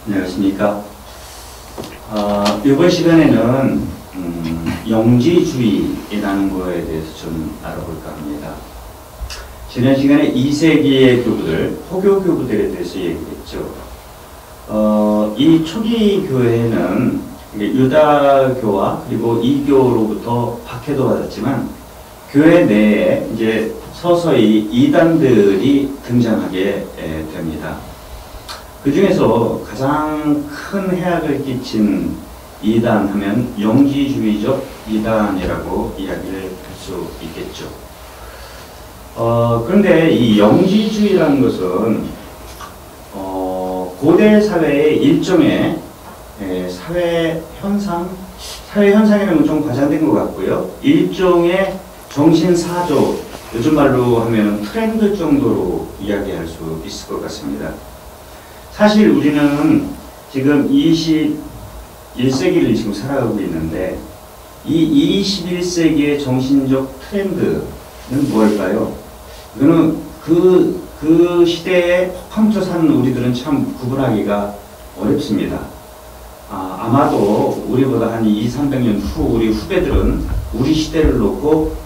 안녕하십니까. 이번 시간에는 영지주의라는 거에 대해서 좀 알아볼까 합니다. 지난 시간에 2세기의 교부들, 포교 교부들에 대해서 얘기했죠. 이 초기 교회는 유다교와 그리고 이교로부터 박해도 받았지만 교회 내에 이제 서서히 이단들이 등장하게 됩니다. 그 중에서 가장 큰 해악을 끼친 이단 하면 영지주의적 이단이라고 이야기를 할 수 있겠죠. 그런데 이 영지주의라는 것은 고대 사회의 일종의 사회 현상이라는 건 좀 과장된 것 같고요. 일종의 정신사조, 요즘 말로 하면 트렌드 정도로 이야기할 수 있을 것 같습니다. 사실 우리는 지금 21세기를 지금 살아가고 있는데 이 21세기의 정신적 트렌드는 뭘까요? 이거는 그 시대에 혹함쳐 사는 우리들은 참 구분하기가 어렵습니다. 아마도 우리보다 한 200~300년 후 우리 후배들은 우리 시대를 놓고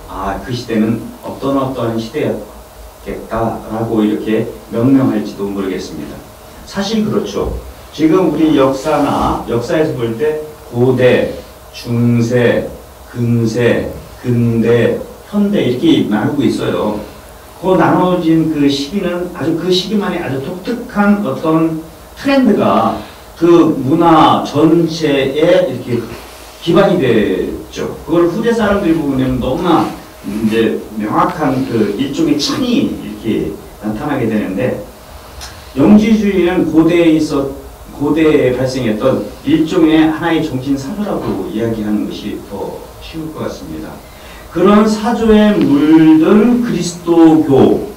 그 시대는 어떤 시대였겠다라고 이렇게 명명할지도 모르겠습니다. 사실 그렇죠. 지금 우리 역사에서 볼 때 고대, 중세, 근세, 근대, 현대 이렇게 나누고 있어요. 그 나눠진 그 시기는 그 시기만의 아주 독특한 어떤 트렌드가 그 문화 전체에 이렇게 기반이 됐죠. 그걸 후대 사람들이 보면 너무나 이제 명확한 그 일종의 창이 이렇게 나타나게 되는데, 영지주의는 고대에 발생했던 일종의 하나의 정신 사조라고 이야기하는 것이 더 쉬울 것 같습니다. 그런 사조에 물든 그리스도교를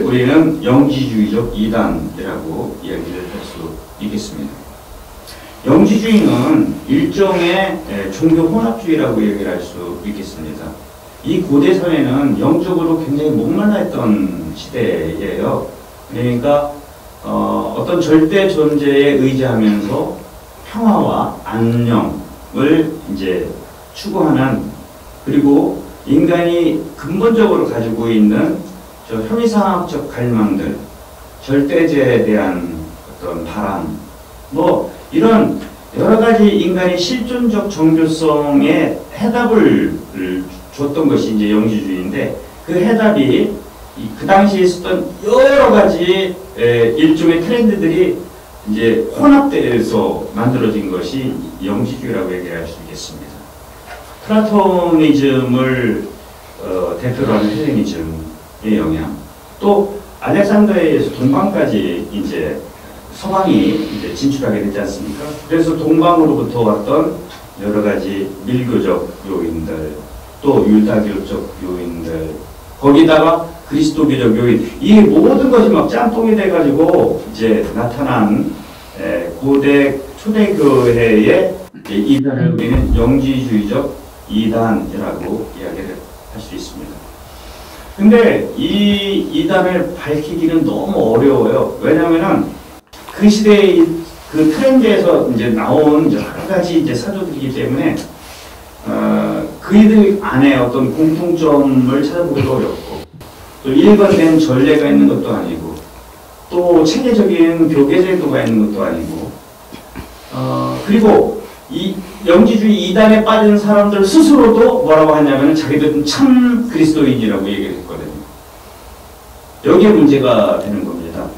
우리는 영지주의적 이단이라고 이야기를 할 수 있겠습니다. 영지주의는 일종의 종교 혼합주의라고 얘기를 할 수 있겠습니다. 이 고대 사회는 영적으로 굉장히 목말라 있던 시대예요. 그러니까 어떤 절대 존재에 의지하면서 평화와 안녕을 이제 추구하는, 그리고 인간이 근본적으로 가지고 있는 현리상학적 갈망들, 절대제에 대한 어떤 바람, 이런 여러 가지 인간의 실존적 정교성에 해답을 줬던 것이 이제 영지주의인데, 그 해답이 그 당시에 있었던 여러 가지 일종의 트렌드들이 이제 혼합돼서 만들어진 것이 영지주의라고 얘기할 수 있겠습니다. 플라토니즘을 대표로 하는 헬레니즘의 영향, 또 알렉산더에서 동방까지 이제 서방이 이제 진출하게 되지 않습니까? 그래서 동방으로부터 왔던 여러 가지 밀교적 요인들, 또 율다교적 요인들, 거기다가 그리스도교적 요인, 이 모든 것이 막 짬뽕이 돼가지고 이제 나타난 고대 초대교회의 이단을 우리는 영지주의적 이단이라고 이야기를 할 수 있습니다. 근데 이 이단을 밝히기는 너무 어려워요. 왜냐하면은 그 시대의 그 트렌드에서 이제 나온 여러 가지 이제 사조들이기 때문에 그이들 안에 어떤 공통점을 찾아보기도 어렵고, 또 일관된 전례가 있는 것도 아니고, 또 체계적인 교계 제도가 있는 것도 아니고, 그리고 이 영지주의 이단에 빠진 사람들 스스로도 뭐라고 하냐면 자기들은 참 그리스도인이라고 얘기를 했거든요. 여기에 문제가 되는 겁니다.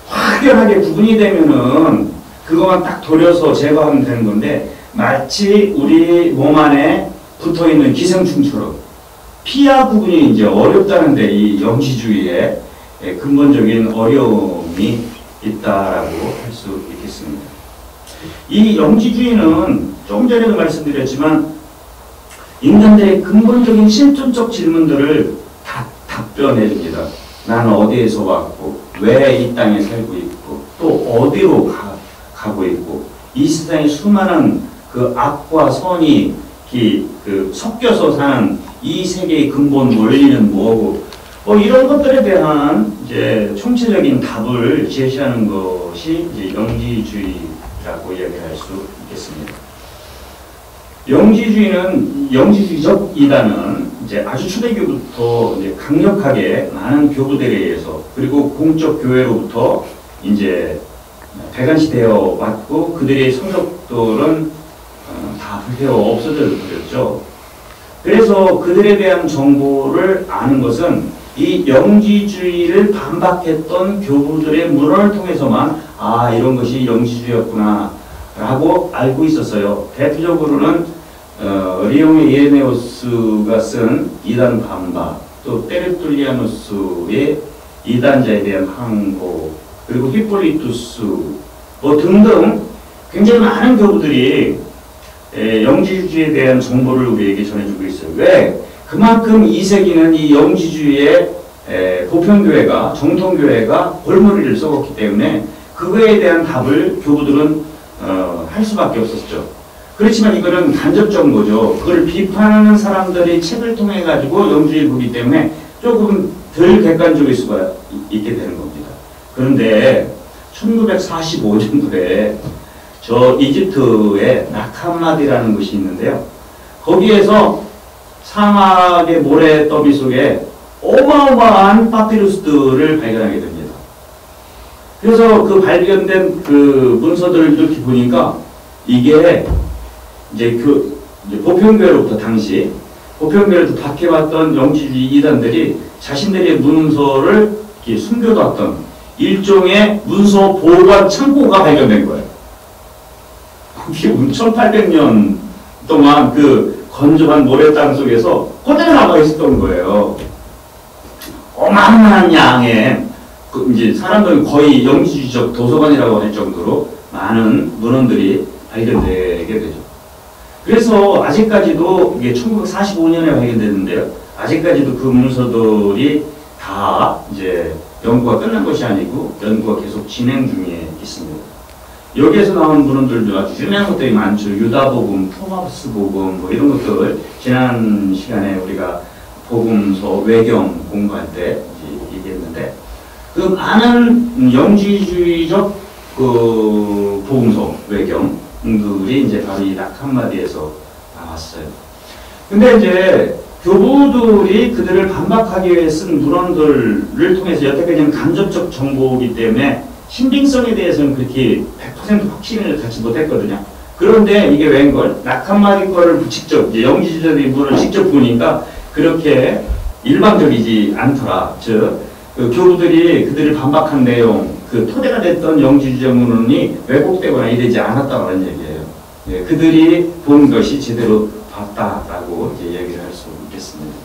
확연하게 구분이 되면은 그것만 딱 도려서 제거하면 되는 건데, 마치 우리 몸 안에 붙어있는 기생충처럼 피하 구분이 이제 어렵다는데, 이 영지주의에 근본적인 어려움이 있다라고 할 수 있겠습니다. 이 영지주의는 조금 전에도 말씀드렸지만 인간들의 근본적인 실존적 질문들을 다 답변해 줍니다. 나는 어디에서 왔고, 왜 이 땅에 살고 있고, 또 어디로 가고 있고, 이 세상에 수많은 그 악과 선이 그 섞여서 사는 이 세계의 근본 원리는 뭐고, 이런 것들에 대한 이제 총체적인 답을 제시하는 것이 이제 영지주의라고 이야기할 수 있겠습니다. 영지주의적 이단은 이제 아주 초대교부터 이제 강력하게 많은 교부들에 의해서 그리고 공적 교회로부터 이제 배관시되어 왔고 그들의 성적들은 다 불태워 없어져 버렸죠. 그래서 그들에 대한 정보를 아는 것은 이 영지주의를 반박했던 교부들의 문헌을 통해서만 이런 것이 영지주의였구나 라고 알고 있었어요. 대표적으로는 리옹의 이레네우스가 쓴 이단 반박, 또 테르툴리아누스의 이단자에 대한 항고, 그리고 히폴리투스 등등 굉장히 많은 교부들이 영지주의에 대한 정보를 우리에게 전해주고 있어요. 왜? 그만큼 이 세기는 이 영지주의의 보편교회가, 정통교회가 골머리를 썩었기 때문에 그거에 대한 답을 교부들은 할 수밖에 없었죠. 그렇지만 이거는 간접 정보죠. 그걸 비판하는 사람들의 책을 통해 가지고 영지주의를 보기 때문에 조금 덜 객관적일 수가 있게 되는 겁니다. 그런데 1945년도에 저 이집트의 나캄마디라는 곳이 있는데요. 거기에서 사막의 모래더미 속에 어마어마한 파피루스들을 발견하게 됩니다. 그래서 그 발견된 그 문서들을 이렇게 보니까 이게 이제 보편교회로부터 당시 보편교회로부터 박해왔던 영지주의 이단들이 자신들의 문서를 이렇게 숨겨뒀던 일종의 문서 보관 창고가 발견된 거예요. 그게 1800년 동안 그 건조한 모래땅 속에서 그대로 남아 있었던 거예요. 어마어마한 양의 이제 사람들은 거의 영지주의적 도서관이라고 할 정도로 많은 문헌들이 발견되게 되죠. 그래서 아직까지도 이게 1945년에 발견됐는데요. 아직까지도 그 문서들이 다 이제 연구가 끝난 것이 아니고 연구가 계속 진행 중에 있습니다. 여기에서 나온 문헌들도 아주 유명한 것들이 많죠. 유다복음, 토마스 복음 이런 것들 지난 시간에 우리가 복음서 외경 공부할 때 얘기했는데 그 많은 영지주의적 그 복음서 외경들이 이제 바로 이 나캄마디에서 나왔어요. 근데 이제 교부들이 그들을 반박하기 위해 쓴 문헌들을 통해서 여태까지는 간접적 정보이기 때문에 신빙성에 대해서는 그렇게 100% 확신을 갖지 못했거든요. 그런데 이게 웬걸? 나캄마디 거를 직접, 영지주의적인 문헌을 직접 보니까 그렇게 일반적이지 않더라. 즉, 그 교부들이 그들을 반박한 내용, 그 토대가 됐던 영지주의적 문헌이 왜곡되거나 이러지 않았다는 얘기예요. 예, 그들이 본 것이 제대로 봤다라고 이제 얘기를 할 수 있겠습니다.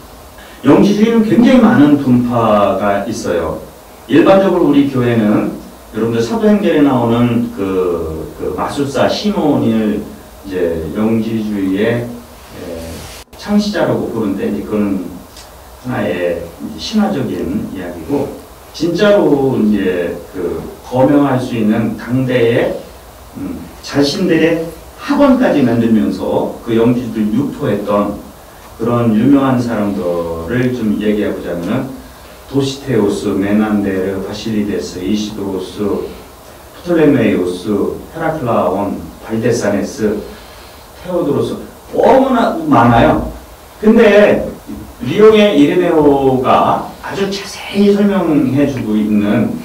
영지주의는 굉장히 많은 분파가 있어요. 일반적으로 우리 교회는 여러분들 사도행전에 나오는 그 마술사 시몬을 이제 영지주의의 창시자라고 보는데 이제 그건 하나의 신화적인 이야기고 진짜로 이제 그 거명할 수 있는 당대의 자신들의 학원까지 만들면서 그 영지주의를 유포했던 그런 유명한 사람들을 좀 얘기해보자면은 도시테우스, 메난데르, 바실리데스, 이시도로스, 프톨레메이우스, 헤라클라온, 발데사네스, 테오도로스 너무나 많아요. 근데 리옹의 이레네오가 아주 자세히 설명해주고 있는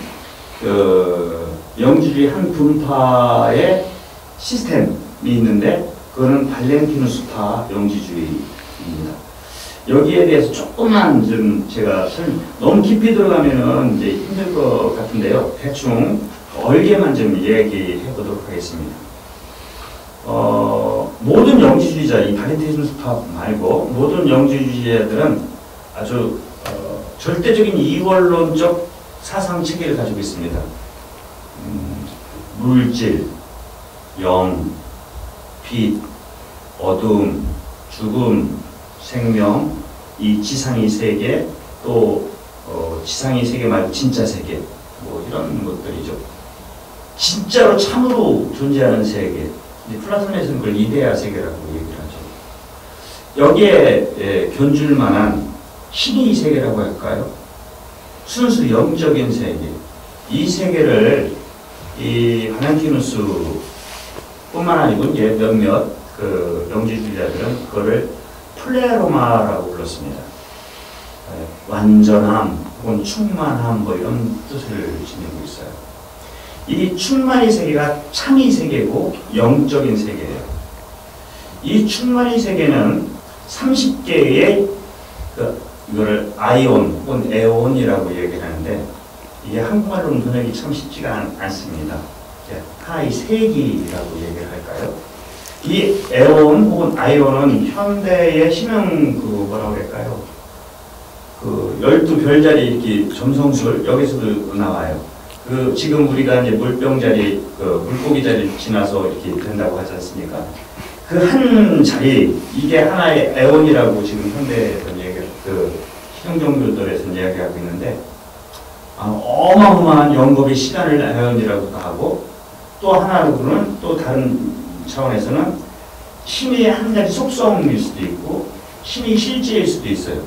그 영지주의 한 분파의 시스템이 있는데 그거는 발렌티누스파 영지주의입니다. 여기에 대해서 조금만 좀 제가 너무 깊이 들어가면은 이제 힘들 것 같은데요. 대충 얼개만 좀 얘기해 보도록 하겠습니다. 모든 영지주의자, 이 발렌티누스파 말고 모든 영지주의자들은 아주 절대적인 이원론적 사상 체계를 가지고 있습니다. 물질, 영, 빛, 어둠, 죽음, 생명, 이 지상의 세계, 또 지상의 세계 말고 진짜 세계, 뭐 이런 것들이죠. 진짜로 참으로 존재하는 세계. 플라톤에서는 그걸 이데아 세계라고 얘기를 하죠. 여기에 견줄 만한 신의 세계라고 할까요? 순수 영적인 세계, 이 세계를 이 바렌티누스 뿐만 아니고 이제 몇몇 그 영지주의자들은 그거를 플레로마라고 불렀습니다. 완전함 혹은 충만함 뭐 이런 뜻을 지니고 있어요. 이 충만의 세계가 참의 세계고 영적인 세계예요. 이 충만의 세계는 30개의 이거를 아이온 혹은 에온이라고 얘기하는데 이게 한국말로는 번역이 참 쉽지가 않습니다. 하나의 세기라고 얘기를 할까요? 이 에온 혹은 아이온은 현대의 신흥 뭐라고 할까요? 12별자리 이렇게 점성술 여기서도 나와요. 지금 우리가 이제 물병자리, 물고기 자리 지나서 이렇게 된다고 하지 않습니까? 그 한 자리, 이게 하나의 에온이라고 지금 현대에서 신흥종교들에서 이야기하고 있는데, 어마어마한 영겁의 시간을 에온이라고도 하고, 또 하나로는 또 다른 차원에서는 신의 한 가지 속성일 수도 있고, 신의 실제일 수도 있어요.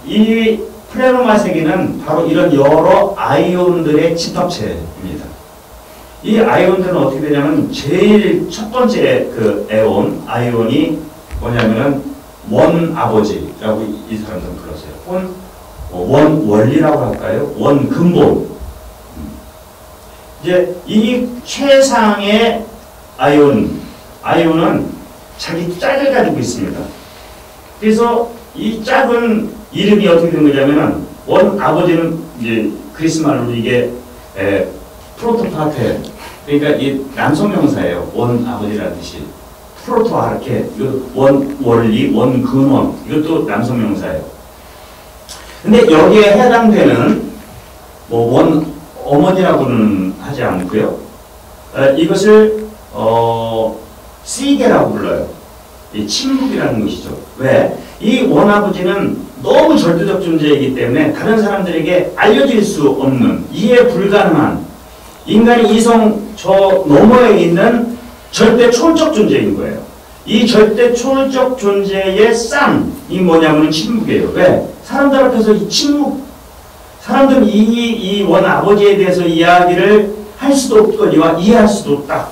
이 플레로마 세계는 바로 이런 여러 아이온들의 집합체입니다. 이 아이온들은 어떻게 되냐면 제일 첫 번째 그 에온, 아이온이 뭐냐면은 원 아버지라고 이 사람들은 불렀어요. 혹은 원 원리라고 할까요? 원 근본. 이제 이 최상의 아이온은 자기 짝을 가지고 있습니다. 그래서 이 짝은 이름이 어떻게 된 거냐면은 원 아버지는 이제 그리스 말로 이게 프로토파테, 그러니까 이 남성 명사예요. 원 아버지라는 뜻이 프로토아르케, 원 원리, 원 근원, 이것도 남성 명사예요. 근데 여기에 해당되는 원 어머니라고는 하지 않고요. 이것을 시게라고 불러요. 이 침묵이라는 것이죠. 왜? 이 원아버지는 너무 절대적 존재이기 때문에 다른 사람들에게 알려질 수 없는, 이해 불가능한, 인간의 이성 저 너머에 있는 절대 초월적 존재인 거예요. 이 절대 초월적 존재의 쌍이 뭐냐면 침묵이에요. 왜? 사람들 앞에서 이 침묵, 사람들은 이 원아버지에 대해서 이야기를 할 수도 없거니와 이해할 수도 없다.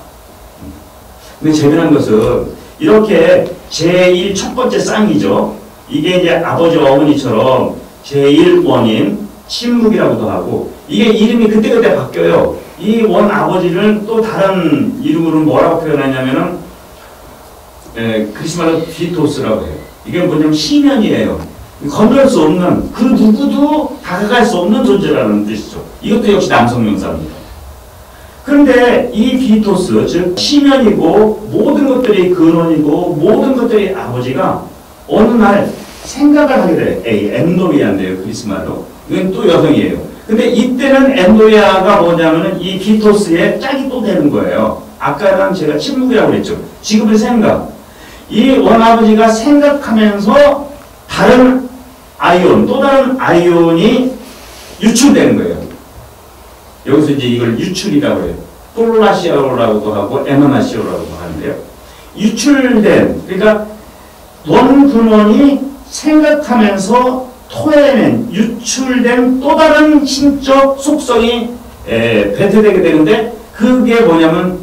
근데 재미난 것은 이렇게 제1 첫 번째 쌍이죠. 이게 이제 아버지와 어머니처럼 제1원인 침묵이라고도 하고, 이게 이름이 그때그때 바뀌어요. 이 원 아버지를 또 다른 이름으로 뭐라고 표현하냐면은 그리스 말로 비토스라고 해요. 이게 뭐냐면 시면이에요. 건널 수 없는, 그 누구도 다가갈 수 없는 존재라는 뜻이죠. 이것도 역시 남성 명사입니다. 그런데 이 비토스, 즉 시면이고 모든 것들이 근원이고 모든 것들이 아버지가 어느 날 생각을 하게 돼요. 엔도리아인데요, 그리스 말로. 이건 또 여성이에요. 근데 이때는 엔도리아가 뭐냐면은 이 비토스의 짝이 또 되는 거예요. 아까는 제가 침묵이라고 그랬죠. 지금은 생각. 이 원아버지가 생각하면서 다른 아이온, 또 다른 아이온이 유출되는 거예요. 여기서 이제 이걸 유출이라고 해요. 폴라시아로라고도 하고 에마나시오라고도 하는데요. 유출된, 그러니까 원 근원이 생각하면서 토해낸, 유출된 또 다른 신적 속성이 배태되게 되는데, 그게 뭐냐면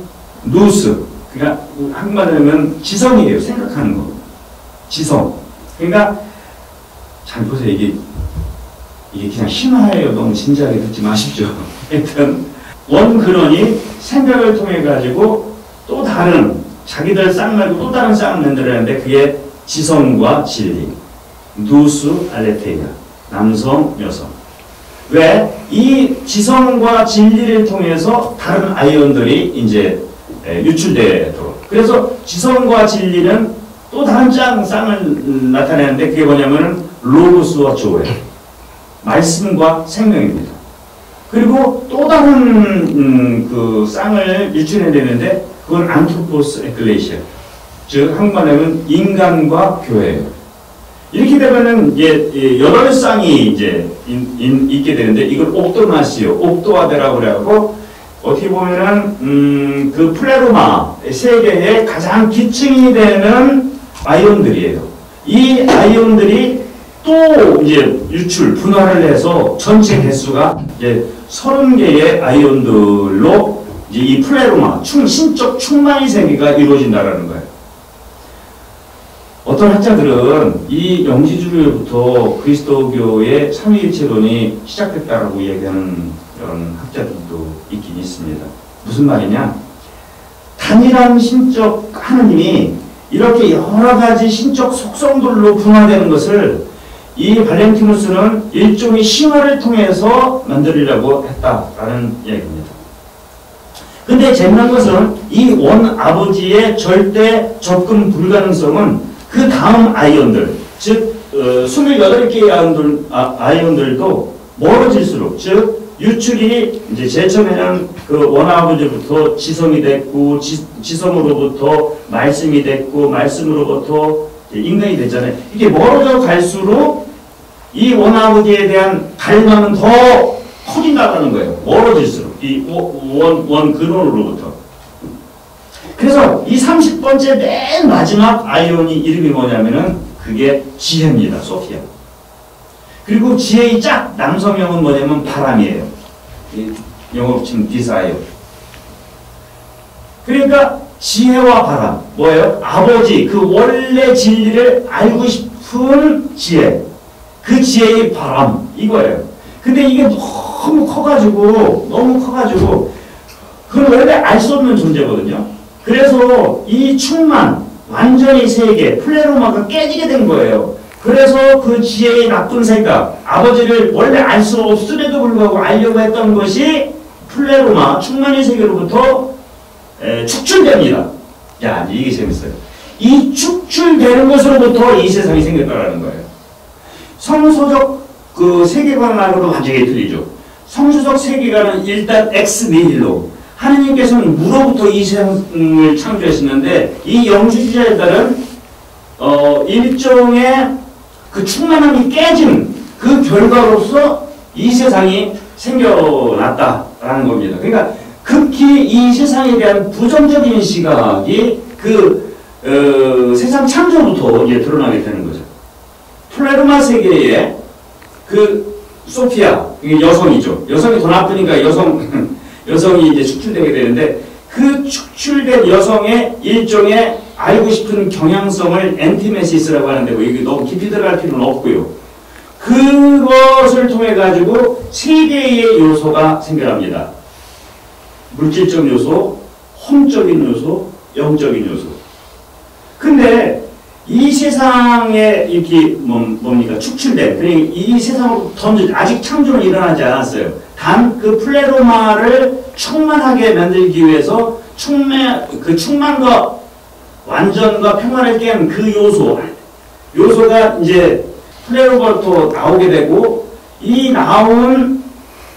누스, 그러니까 한국말로 하면 지성이에요. 생각하는 거. 지성. 그러니까 잘 보세요. 이게 그냥 심화해요. 너무 진지하게 듣지 마십시오. 하여튼 원 근원이 생각을 통해 가지고 또 다른, 자기들 쌍 말고 또 다른 쌍을 만들어내는데, 그게 지성과 진리. 누스 알레테이아, 남성, 여성. 왜? 이 지성과 진리를 통해서 다른 아이온들이 이제 유출되도록. 그래서 지성과 진리는 또 다른 쌍을 나타내는데, 그게 뭐냐면은 로고스와 조에, 말씀과 생명입니다. 그리고 또 다른 그 쌍을 유출해내는데, 그건 안트로포스 에클레시아, 즉 한국말로 하면 인간과 교회예요. 이렇게 되면은 이제 여덟 쌍이 이제 있게 되는데, 이걸 옥도나시오, 옥도아데라고 그래갖고, 어떻게 보면은 그 플레로마 세계의 가장 기층이 되는 아이온들이에요. 이 아이온들이 또 또 이제 유출, 분화를 해서 전체 개수가 이제 30개의 아이온들로 이제 이 플레로마, 신적 충만의 세계가 이루어진다라는 거예요. 어떤 학자들은 이 영지주의로부터 그리스도교의 삼위일체론이 시작됐다라고 얘기하는 이런 학자들도 있긴 있습니다. 무슨 말이냐? 단일한 신적 하느님이 이렇게 여러 가지 신적 속성들로 분화되는 것을 이 발렌티누스는 일종의 신화를 통해서 만들려고 했다라는 얘기입니다. 근데 재미난 것은 이 원 아버지의 절대 접근 불가능성은 그 다음 아이온들, 즉 28개의 아이온들도 멀어질수록, 즉 유출이 이제 제일 처음에는 그 원아버지부터 지성이 됐고, 지성으로부터 말씀이 됐고, 말씀으로부터 인간이 됐잖아요. 이게 멀어져 갈수록 이 원아버지에 대한 갈망은 더 커진다는 거예요. 멀어질수록 이 원 근원으로부터. 그래서 이 30번째 맨 마지막 아이온이 이름이 뭐냐면은 그게 지혜입니다. 소피아. 그리고 지혜의 짝 남성형은 뭐냐면 바람이에요. 영어로 치면 디사이어. 그러니까 지혜와 바람 뭐예요? 아버지 그 원래 진리를 알고 싶은 지혜, 그 지혜의 바람 이거예요. 근데 이게 너무 커가지고 그건 원래 알 수 없는 존재거든요. 그래서 이 충만 완전히 세계 플레로마가 깨지게 된 거예요. 그래서 그 지혜의 나쁜 생각, 아버지를 원래 알 수 없음에도 불구하고 알려고 했던 것이 플레로마 충만의 세계로부터 축출됩니다. 야, 이게 재밌어요. 이 축출되는 것으로부터 이 세상이 생겼다라는 거예요. 성서적 그 세계관하고도 완전히 틀리죠. 성서적 세계관은 일단 엑스 니힐로, 하느님께서는 무로부터 이 세상을 창조하셨는데, 이 영주주의자에 따른 일종의 그 충만함이 깨진 그 결과로서 이 세상이 생겨났다라는 겁니다. 그러니까 극히 이 세상에 대한 부정적인 시각이 그 세상 창조부터 이제 드러나게 되는 거죠. 플레르마 세계에 그 소피아, 이게 여성이죠. 여성이 더 나쁘니까 여성이 이제 축출되게 되는데, 그 축출된 여성의 일종의 알고 싶은 경향성을 엔티메시스라고 하는데, 뭐 이게 너무 깊이 들어갈 필요는 없고요. 그것을 통해 가지고 세 개의 요소가 생겨납니다. 물질적 요소, 혼적인 요소, 영적인 요소. 근데 이 세상에 이렇게 뭡니까? 축출된, 그러니까 이 세상으로 아직 창조는 일어나지 않았어요. 단 그 플레로마를 충만하게 만들기 위해서 그 충만과 완전과 평화를 깬 그 요소가 이제 플레로마부터 나오게 되고, 이 나온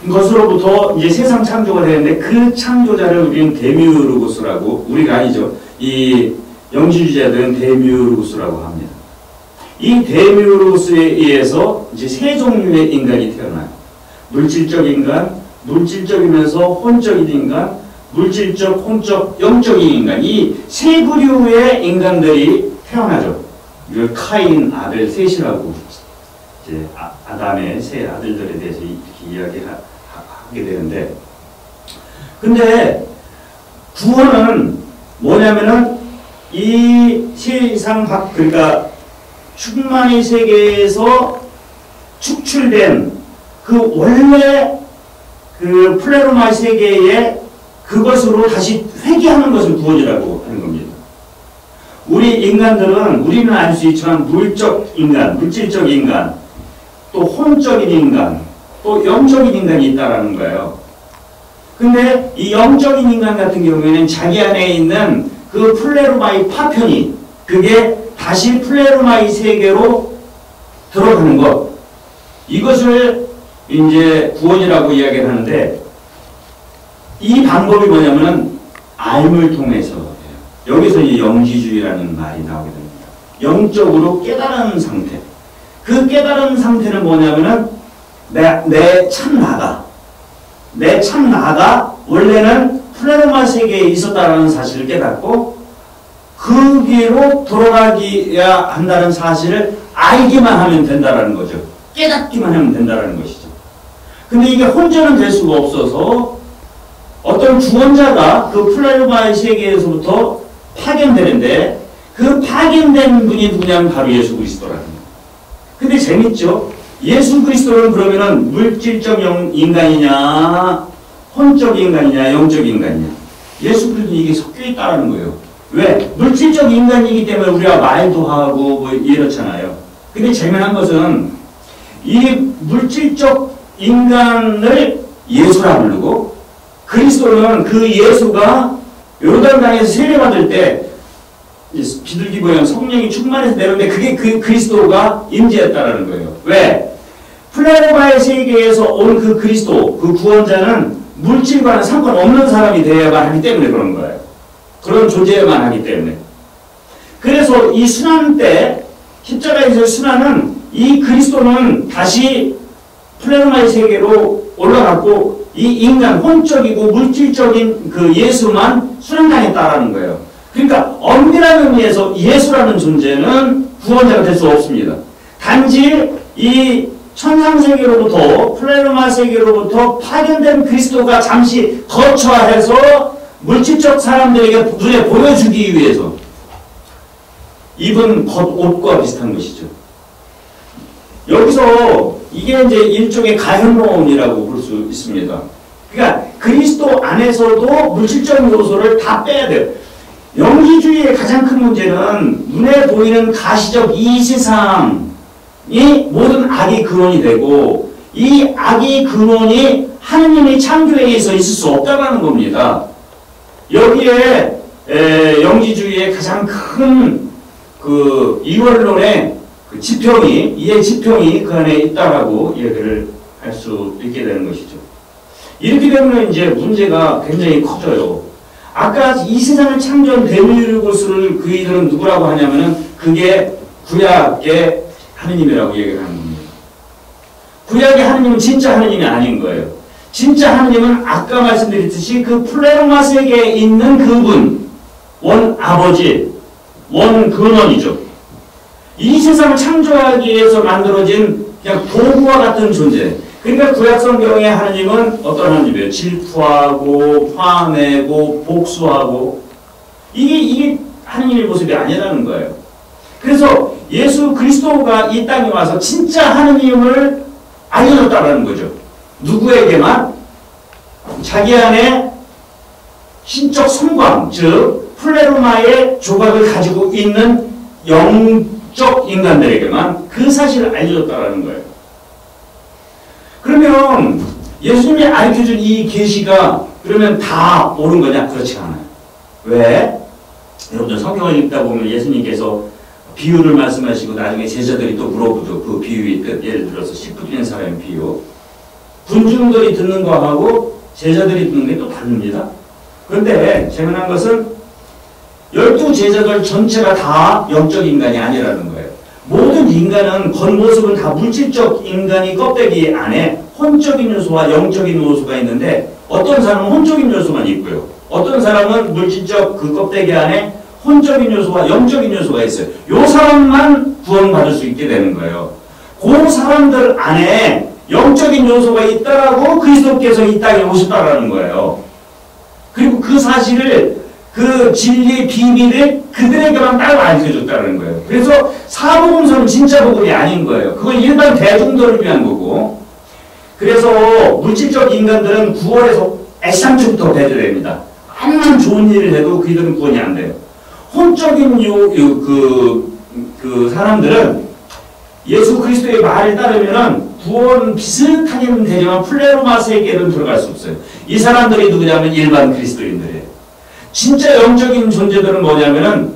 것으로부터 이제 세상 창조가 되는데, 그 창조자를 우리는 데미우르고스라고, 우리가 아니죠. 이 영지주의자들은 데미우르고스라고 합니다. 이 데미우르고스에 의해서 이제 세 종류의 인간이 태어나요. 물질적 인간, 물질적이면서 혼적인 인간, 물질적, 혼적, 영적인 인간. 이 세 부류의 인간들이 태어나죠. 이걸 카인, 아벨, 셋이라고 이제 아담의 세 아들들에 대해서 이렇게 이야기하게 되는데, 근데 구원은 뭐냐면은 이 세상 밖, 그러니까 충만의 세계에서 축출된 그 원래 그 플레로마 세계에 그것으로 다시 회귀하는 것을 구원이라고 하는 겁니다. 우리는 알 수 있지만 물적 인간, 물질적 인간, 또 혼적인 인간, 또 영적인 인간이 있다라는 거예요. 근데 이 영적인 인간 같은 경우에는 자기 안에 있는 그 플레로마의 파편이, 그게 다시 플레로마의 세계로 들어가는 것, 이것을 이제 구원이라고 이야기를 하는데, 이 방법이 뭐냐면은 알물 통해서 해요. 여기서 이 영지주의라는 말이 나오게 됩니다. 영적으로 깨달은 상태. 그 깨달은 상태는 뭐냐면은 내 참나가 원래는 플레로마 세계에 있었다라는 사실을 깨닫고 그 길로 돌아가야 한다는 사실을 알기만 하면 된다라는 거죠. 깨닫기만 하면 된다라는 것이죠. 근데 이게 혼자는 될 수가 없어서 어떤 구원자가 그 플라르마의 세계에서부터 파견되는데 그 파견된 분이 누구냐면 바로 예수 그리스도라는 거예요. 근데 재밌죠? 예수 그리스도는 그러면은 물질적 인간이냐, 혼적 인간이냐, 영적 인간이냐. 예수 그리스도는 이게 섞여 있다는 거예요. 왜? 물질적 인간이기 때문에 우리가 말도 하고 뭐 이렇잖아요. 근데 재미난 것은 이 물질적 인간을 예수라 부르고 그리스도는 그 예수가 요르단강에서 세례받을 때 비둘기 모양 성령이 충만해서 내려오는데 그게 그 그리스도가 임재했다라는 거예요. 왜? 플라르마의 세계에서 온 그 그리스도, 그 구원자는 물질과는 상관없는 사람이 되어야만 하기 때문에 그런 거예요. 그런 존재만 하기 때문에. 그래서 이 순환 때 십자가에서 순환은 이 그리스도는 다시 플라르마의 세계로 올라갔고 이 인간 혼적이고 물질적인 그 예수만 순환당했다라는 거예요. 그러니까 엄밀한 의미에서 예수라는 존재는 구원자가 될 수 없습니다. 단지 이 천상세계로부터 플라르마 세계로부터 파견된 그리스도가 잠시 거처해서 물질적 사람들에게 눈에 보여주기 위해서 입은 겉옷과 비슷한 것이죠. 여기서 이게 이제 일종의 가현론이라고 볼 수 있습니다. 그러니까 그리스도 안에서도 물질적 요소를 다 빼야 돼요. 영지주의의 가장 큰 문제는 눈에 보이는 가시적 이 세상이 모든 악의 근원이 되고 이 악의 근원이 하느님의 창조에 의해서 있을 수 없다는 겁니다. 여기에 영지주의의 가장 큰 그 이원론의 그 지평이 이해 지평이 그 안에 있다라고 얘기를 할 수 있게 되는 것이죠. 이렇게 되면 이제 문제가 굉장히 커져요. 아까 이 세상을 창조한 데미르고스를 그이들은 누구라고 하냐면은 그게 구약의 하느님이라고 얘기를 하는 겁니다. 구약의 하느님은 진짜 하느님이 아닌 거예요. 진짜 하느님은 아까 말씀드렸듯이 그 플라르마 세계에 있는 그분, 원 아버지, 원 근원이죠. 이 세상을 창조하기 위해서 만들어진 그냥 도구와 같은 존재. 그러니까 구약 성경의 하느님은 어떤 하느님이에요? 질투하고 화내고 복수하고 이게 하느님의 모습이 아니라는 거예요. 그래서 예수 그리스도가 이 땅에 와서 진짜 하느님을 알려줬다는 거죠. 누구에게만? 자기 안에 신적 성광, 즉 플라르마의 조각을 가지고 있는 영적 인간들에게만 그 사실을 알려줬다는 거예요. 그러면 예수님이 알려준 이 계시가 그러면 다 옳은 거냐? 그렇지 않아요. 왜? 여러분들 성경을 읽다 보면 예수님께서 비유를 말씀하시고 나중에 제자들이 또 물어보죠. 그 비유의 뜻. 예를 들어서 씨 뿌리는 사람의 비유. 군중들이 듣는 거하고 제자들이 듣는 게 또 다릅니다. 그런데 재미난 것은 12제자들 전체가 다 영적 인간이 아니라는 거예요. 모든 인간은 겉모습은 다 물질적 인간이 껍데기 안에 혼적인 요소와 영적인 요소가 있는데 어떤 사람은 혼적인 요소만 있고요. 어떤 사람은 물질적 그 껍데기 안에 혼적인 요소와 영적인 요소가 있어요. 요 사람만 구원받을 수 있게 되는 거예요. 그 사람들 안에 영적인 요소가 있다라고 그리스도께서 이 땅에 오셨다라는 거예요. 그리고 그 사실을 그 진리의 비밀을 그들에게만 따로 알려줬다는 거예요. 그래서 사복음서는 진짜 복음이 아닌 거예요. 그건 일반 대중들을 위한 거고. 그래서 물질적 인간들은 구원에서 애상초부터 배제됩니다. 아무런 좋은 일을 해도 그들은 구원이 안 돼요. 혼적인 그 사람들은 예수 그리스도의 말에 따르면은 구원 비슷하게는 되지만 플라르마 세계는 들어갈 수 없어요. 이 사람들이 누구냐면 일반 그리스도인들이에요. 진짜 영적인 존재들은 뭐냐면은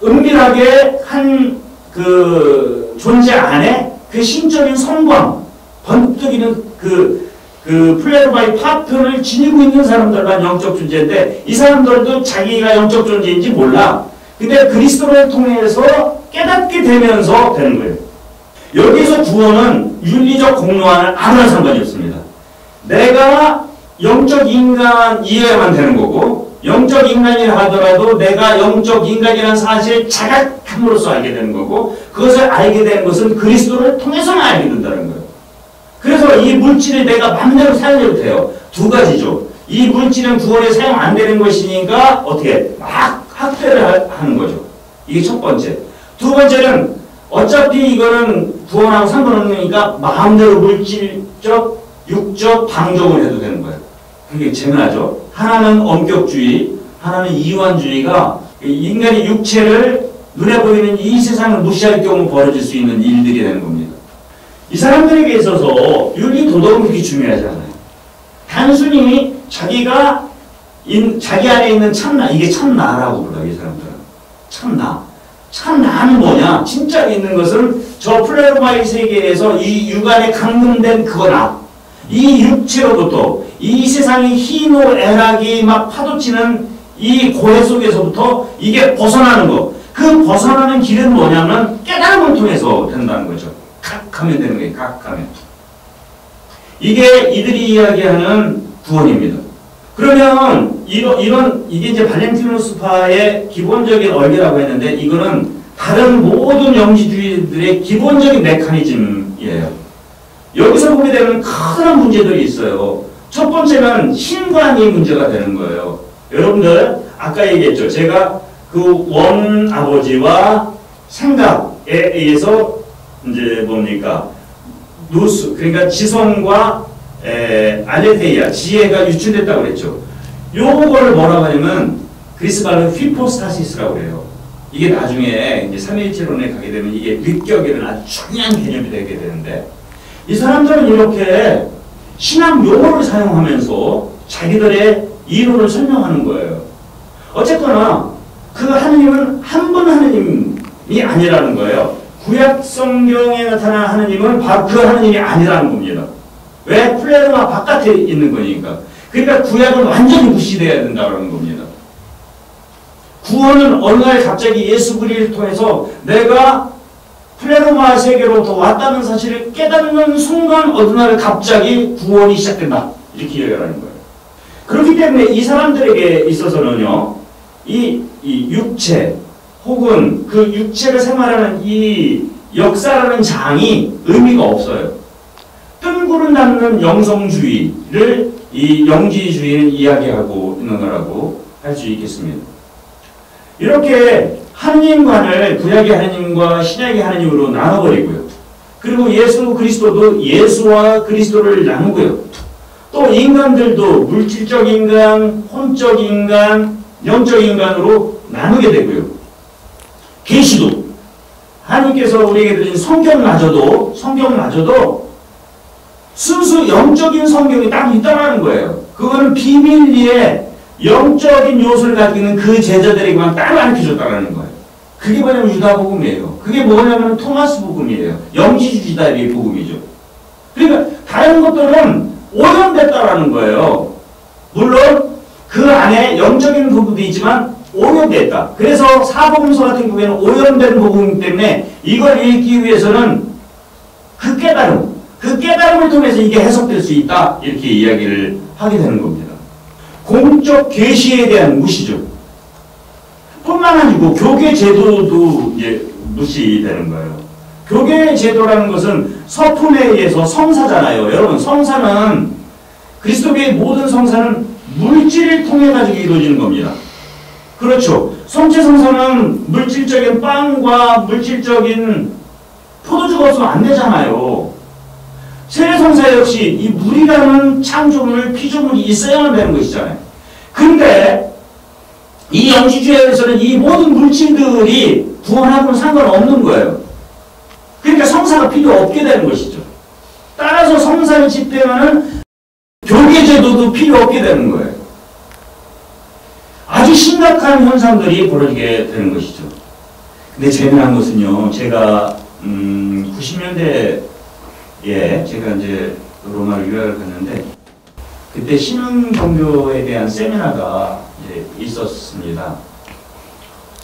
은밀하게 한 그 존재 안에 그 신적인 성광, 번뜩이는 그 플라르마의 파편을 지니고 있는 사람들만 영적 존재인데 이 사람들도 자기가 영적 존재인지 몰라. 근데 그리스도를 통해서 깨닫게 되면서 되는 거예요. 여기서 구원은 윤리적 공로와는 아무런 상관이 없습니다. 내가 영적 인간이어야만 되는 거고 영적 인간이라 하더라도 내가 영적 인간이라는 사실을 자각하고 함으로써 알게 되는 거고, 그것을 알게 되는 것은 그리스도를 통해서만 알게 된다는 거예요. 그래서 이 물질을 내가 마음대로 사용해도 돼요. 두 가지죠. 이 물질은 구원에 사용 안 되는 것이니까 어떻게 막 학대를 하는 거죠. 이게 첫 번째. 두 번째는 어차피 이거는 구원하고 상관없으니까 마음대로 물질적, 육적, 방종을 해도 되는 거예요. 그게 재미나죠. 하나는 엄격주의, 하나는 이완주의가 인간의 육체를 눈에 보이는 이 세상을 무시할 경우 벌어질 수 있는 일들이 되는 겁니다. 이 사람들에게 있어서 윤리 도덕은 그렇게 중요하지 않아요. 단순히 자기가 자기 안에 있는 참나, 이게 참나라고 불러요. 이 사람들은 참나. 참나는 뭐냐? 진짜 있는 것은 저 플레로마의 세계에서 이 육안에 감금된 그거나, 이 육체로부터 이 세상이 희노애락이 막 파도치는 이 고해 속에서부터 이게 벗어나는 거. 그 벗어나는 길은 뭐냐면 깨달음을 통해서 된다는 거죠. 각하면 되는 거예요. 각하면. 이게 이들이 이야기하는 구원입니다. 그러면 이게 이제 발렌티누스파의 기본적인 얼개라고 했는데, 이거는 다른 모든 영지주의들의 기본적인 메커니즘이에요. 여기서 보게 되면 큰 문제들이 있어요. 첫 번째는 신관이 문제가 되는 거예요. 여러분들 아까 얘기했죠. 제가 그 원 아버지와 생각에 의해서 이제 뭡니까? 누스, 그러니까 지성과 알레테이아, 지혜가 유출됐다고 그랬죠. 요거를 뭐라고 하냐면 그리스 말로 휘포스타시스라고 해요. 이게 나중에 이제 삼위일체론에 가게 되면 이게 윗격이라는 아주 중요한 개념이 되게 되는데, 이 사람들은 이렇게 신학 용어를 사용하면서 자기들의 이론을 설명하는 거예요. 어쨌거나 그 하느님은 한 분 하느님이 아니라는 거예요. 구약 성경에 나타난 하느님은 바로 그 하느님이 아니라는 겁니다. 왜? 플레로마 바깥에 있는 거니까. 그러니까 구약은 완전히 무시돼야 된다는 겁니다. 구원은 어느 날 갑자기 예수 그리스도를 통해서 내가 플레로마 세계로부터 왔다는 사실을 깨닫는 순간 어느 날 갑자기 구원이 시작된다. 이렇게 이야기하는 거예요. 그렇기 때문에 이 사람들에게 있어서는요, 이 육체 혹은 그 육체를 생활하는 이 역사라는 장이 의미가 없어요. 뜬구름 잡는 영성주의를 이 영지주의는 이야기하고 있는 거라고 할 수 있겠습니다. 이렇게 하느님관을 구약의 하느님과 신약의 하느님으로 나눠버리고요. 그리고 예수 그리스도도 예수와 그리스도를 나누고요. 또 인간들도 물질적 인간, 혼적 인간, 영적 인간으로 나누게 되고요. 계시도 하나님께서 우리에게 드린 성경마저도 순수 영적인 성경이 딱 있다는 거예요. 그거는 비밀리에 영적인 요소를 가지고 있는 그 제자들에게만 따로 가르쳐줬다는 거예요. 그게 뭐냐면 유다복음이에요. 그게 뭐냐면 토마스 복음이에요. 영지주의자의 복음이죠. 그러니까 다른 것들은 오염됐다라는 거예요. 물론 그 안에 영적인 부분도 있지만 오염됐다. 그래서 사복음서 같은 경우에는 오염된 복음이기 때문에 이걸 읽기 위해서는 그 깨달음을 통해서 이게 해석될 수 있다. 이렇게 이야기를 하게 되는 겁니다. 공적 계시에 대한 무시죠. 뿐만 아니고 교계 제도도 이제 무시되는 거예요. 교계 제도라는 것은 서품에 의해서 성사잖아요. 여러분, 성사는 그리스도교의 모든 성사는 물질을 통해 가지고 이루어지는 겁니다. 그렇죠. 성체 성사는 물질적인 빵과 물질적인 포도주가 없으면 안 되잖아요. 세례 성사 역시 이 물이라는 창조물, 피조물이 있어야만 되는 것이잖아요. 근데 이 영지주의에서는 이 모든 물질들이 구원하고는 상관없는 거예요. 그러니까 성사가 필요 없게 되는 것이죠. 따라서 성사를 집행하는 교계제도도 필요 없게 되는 거예요. 아주 심각한 현상들이 벌어지게 되는 것이죠. 근데 재미난 것은요, 제가 90년대에 제가 이제 로마를 유학을 갔는데, 그때 신흥종교에 대한 세미나가 이제 있었습니다.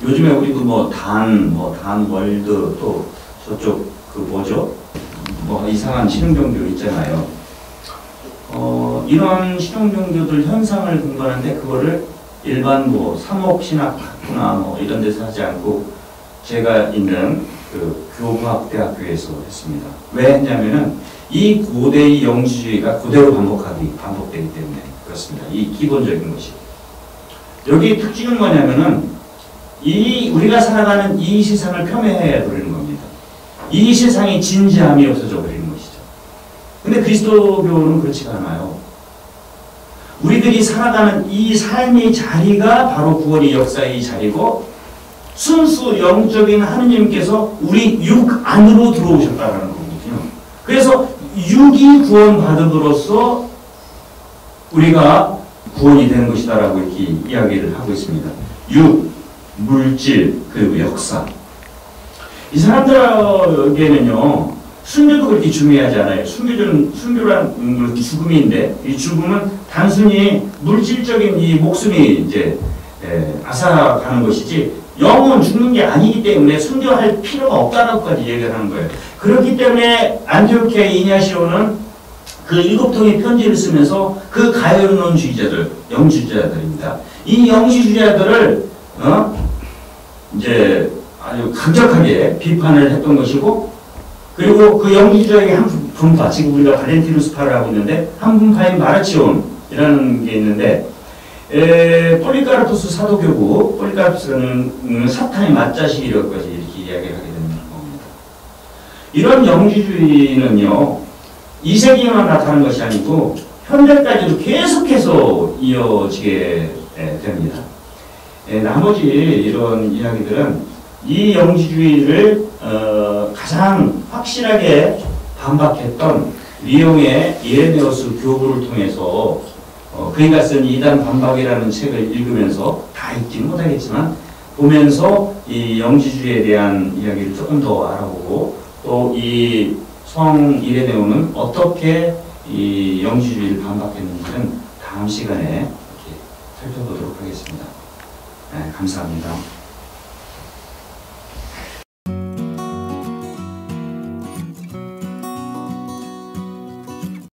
요즘에 우리도 단월드 또 저쪽 이상한 신흥종교 있잖아요. 이런 신흥종교들 현상을 공부하는데 그거를 일반 삼옥신학교나 이런 데서 하지 않고 제가 있는 그 교과학대학교에서 했습니다. 왜 했냐면은 이 고대의 영지주의가 그대로 반복되기 때문에 그렇습니다. 이 기본적인 것이. 여기 특징은 뭐냐면은 우리가 살아가는 이 세상을 폄훼해 버리는 겁니다. 이 세상의 진지함이 없어져 버리는 것이죠. 근데 그리스도교는 그렇지가 않아요. 우리들이 살아가는 이 삶의 자리가 바로 구원의 역사의 자리고 순수 영적인 하느님께서 우리 육 안으로 들어오셨다는 거거든요. 그래서 육이 구원받음으로써 우리가 구원이 되는 것이다라고 이렇게 이야기를 하고 있습니다. 육, 물질, 그리고 역사. 이 사람들에게는요, 순교도 그렇게 중요하지 않아요. 순교란 죽음인데, 이 죽음은 단순히 물질적인 이 목숨이 이제 앗아가는 것이지, 영은 죽는 게 아니기 때문에 순교할 필요가 없다라고까지 얘기를 하는 거예요. 그렇기 때문에 안티오키아 이냐시오는 그 7통의 편지를 쓰면서 그 가열론주의자들, 영지주의자들입니다. 이 영지주의자들을 이제 아주 강력하게 비판을 했던 것이고, 그리고 그 영지주의의 한 분파, 지금 우리가 발렌티누스파를 하고 있는데 한 분파인 마르치온이라는 게 있는데, 폴리카르토스 사도교구, 폴리카르토스는 사탄의 맏자식이라고까지 이렇게 이야기를 하게 되는 겁니다. 이런 영지주의는요, 2세기에만 나타난 것이 아니고 현대까지도 계속해서 이어지게 됩니다. 나머지 이런 이야기들은 이 영지주의를 가장 확실하게 반박했던 리옹의 이레네우스 교부를 통해서 그이가 쓴 이단 반박이라는 책을 읽으면서 다 읽지는 못하겠지만 보면서 이 영지주의에 대한 이야기를 조금 더 알아보고 또 이 성 이레네오는 어떻게 이 영지주의를 반박했는지는 다음 시간에 이렇게 살펴보도록 하겠습니다. 네, 감사합니다.